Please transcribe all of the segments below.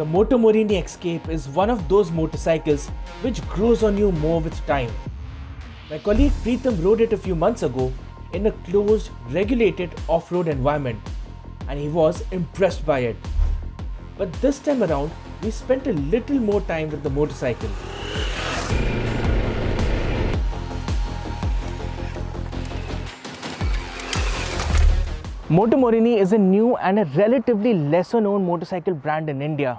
The Moto Morini X-Cape is one of those motorcycles which grows on you more with time. My colleague Preetham rode it a few months ago in a closed, regulated off-road environment, and he was impressed by it. But this time around, we spent a little more time with the motorcycle. Moto Morini is a new and a relatively lesser known motorcycle brand in India.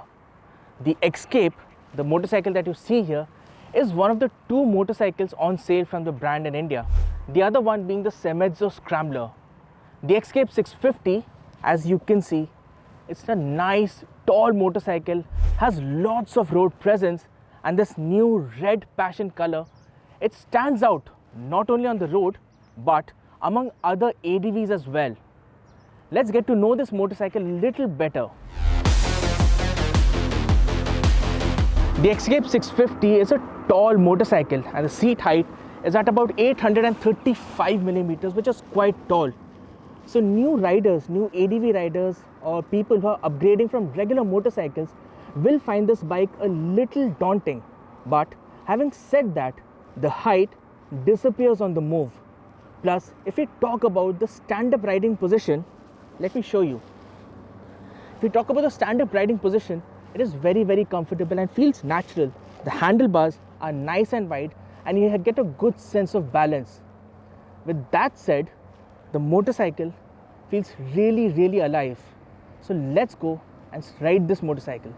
The X-Cape, the motorcycle that you see here, is one of the two motorcycles on sale from the brand in India. The other one being the Semezzo Scrambler. The X-Cape 650, as you can see, it's a nice tall motorcycle, has lots of road presence, and this new red passion color, it stands out not only on the road but among other ADVs as well. Let's get to know this motorcycle a little better. The X-Cape 650 is a tall motorcycle and the seat height is at about 835 millimeters, which is quite tall. So new riders, new ADV riders or people who are upgrading from regular motorcycles will find this bike a little daunting. But having said that, the height disappears on the move. Plus, if we talk about the stand-up riding position, let me show you. If we talk about the stand-up riding position, it is very comfortable and feels natural. The handlebars are nice and wide and you get a good sense of balance. With that said, the motorcycle feels really alive. So let's go and ride this motorcycle.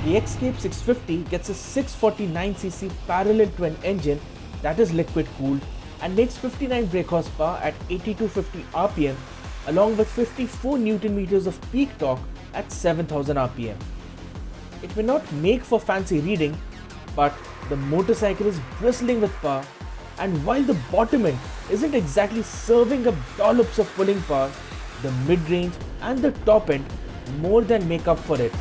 The X-Cape 650 gets a 649cc parallel twin engine that is liquid cooled and makes 59 brake horsepower at 8250 rpm along with 54 Newton meters of peak torque at 7000 rpm. It may not make for fancy reading, but the motorcycle is bristling with power, and while the bottom end isn't exactly serving up dollops of pulling power, the mid-range and the top end more than make up for it.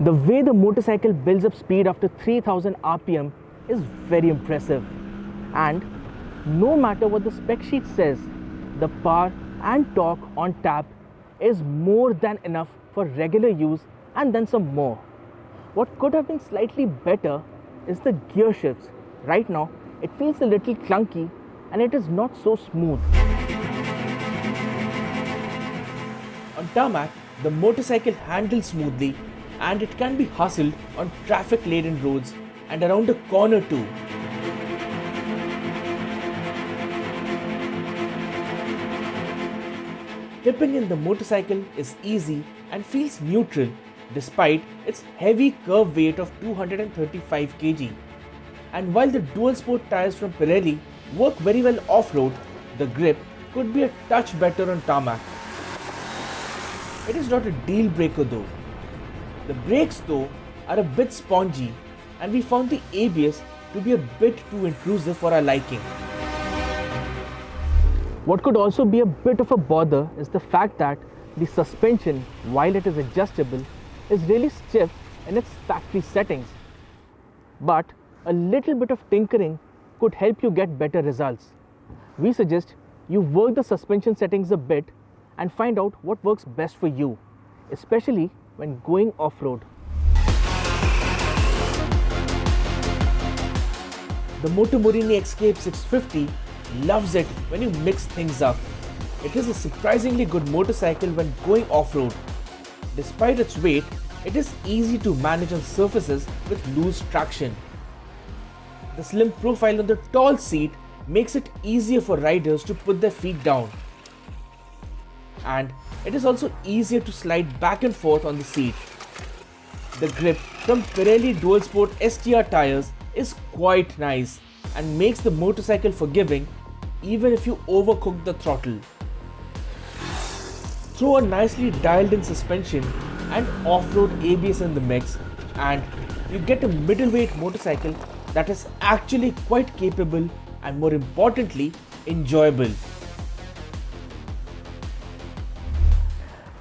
The way the motorcycle builds up speed after 3000 rpm is very impressive, and no matter what the spec sheet says, the power and torque on tap is more than enough for regular use and then some more. What could have been slightly better is the gear shifts. Right now it feels a little clunky and it is not so smooth. On tarmac, the motorcycle handles smoothly and it can be hustled on traffic-laden roads and around a corner too. Tipping in the motorcycle is easy and feels neutral despite its heavy curb weight of 235 kg. And while the dual sport tires from Benelli work very well off-road, the grip could be a touch better on tarmac. It is not a deal breaker though. The brakes though are a bit spongy and we found the ABS to be a bit too intrusive for our liking. What could also be a bit of a bother is the fact that the suspension, while it is adjustable, is really stiff in its factory settings. But a little bit of tinkering could help you get better results. We suggest you work the suspension settings a bit and find out what works best for you, especially when going off-road. The Moto Morini X-Cape 650 loves it when you mix things up. It is a surprisingly good motorcycle when going off-road. Despite its weight, it is easy to manage on surfaces with loose traction. The slim profile on the tall seat makes it easier for riders to put their feet down. And it is also easier to slide back and forth on the seat. The grip from Pirelli Dual Sport STR tires is quite nice and makes the motorcycle forgiving even if you overcook the throttle. Throw a nicely dialed in suspension and off-road ABS in the mix and you get a middleweight motorcycle that is actually quite capable and more importantly enjoyable.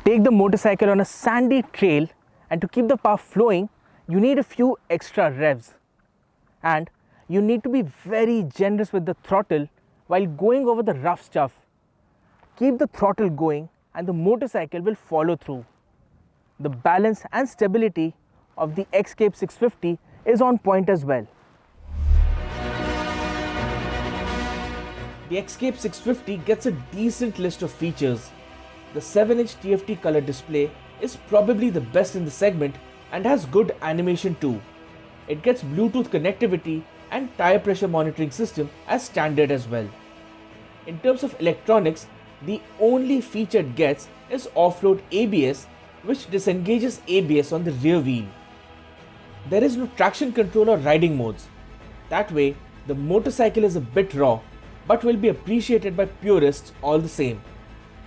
Take the motorcycle on a sandy trail and to keep the power flowing, you need a few extra revs, and you need to be very generous with the throttle while going over the rough stuff. Keep the throttle going and the motorcycle will follow through. The balance and stability of the X-Cape 650 is on point as well. The X-Cape 650 gets a decent list of features. The 7-inch TFT color display is probably the best in the segment and has good animation too. It gets Bluetooth connectivity and tire pressure monitoring system as standard as well. In terms of electronics, the only feature it gets is off-road ABS, which disengages ABS on the rear wheel. There is no traction control or riding modes. That way, the motorcycle is a bit raw, but will be appreciated by purists all the same.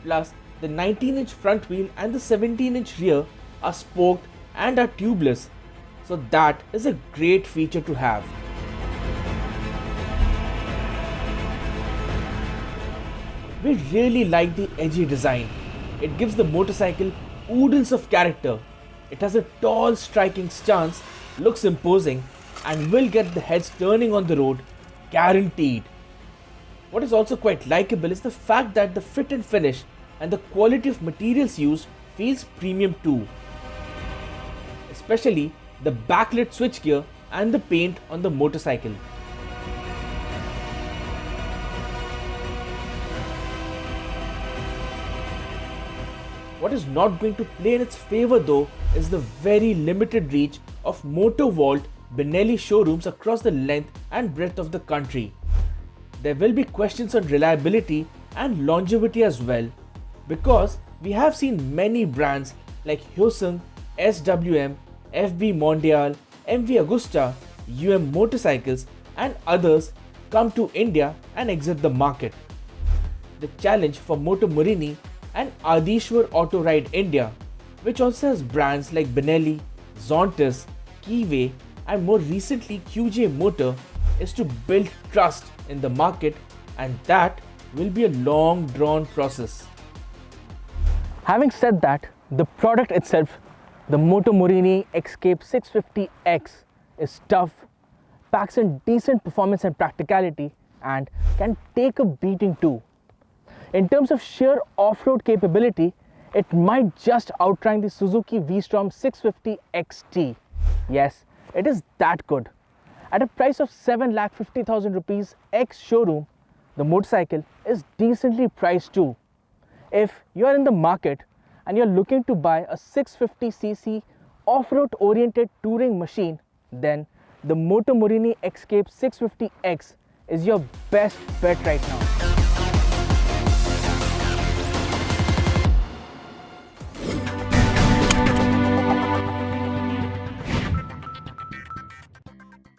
Plus, the 19-inch front wheel and the 17-inch rear are spoked and are tubeless, so that is a great feature to have. We really like the edgy design. It gives the motorcycle oodles of character. It has a tall striking stance, looks imposing, and will get the heads turning on the road, guaranteed. What is also quite likable is the fact that the fit and finish and the quality of materials used feels premium too. Especially the backlit switchgear and the paint on the motorcycle. What is not going to play in its favor though is the very limited reach of Moto Benelli showrooms across the length and breadth of the country. There will be questions on reliability and longevity as well, because we have seen many brands like Hyosung, SWM, FB Mondial, MV Agusta, UM Motorcycles and others come to India and exit the market. The challenge for Moto Morini and Adishwar Auto Ride India, which also has brands like Benelli, Zontes, Keeway and more recently QJ Motor, is to build trust in the market, and that will be a long drawn process. Having said that, the product itself, the Moto Morini X-Cape 650X, is tough, packs in decent performance and practicality, and can take a beating too. In terms of sheer off-road capability, it might just outrank the Suzuki V-Strom 650 XT. Yes, it is that good. At a price of 7,50,000 rupees ex-showroom, the motorcycle is decently priced too. If you are in the market and you're looking to buy a 650cc off-road oriented touring machine, then the Moto Morini X-Cape 650X is your best bet right now.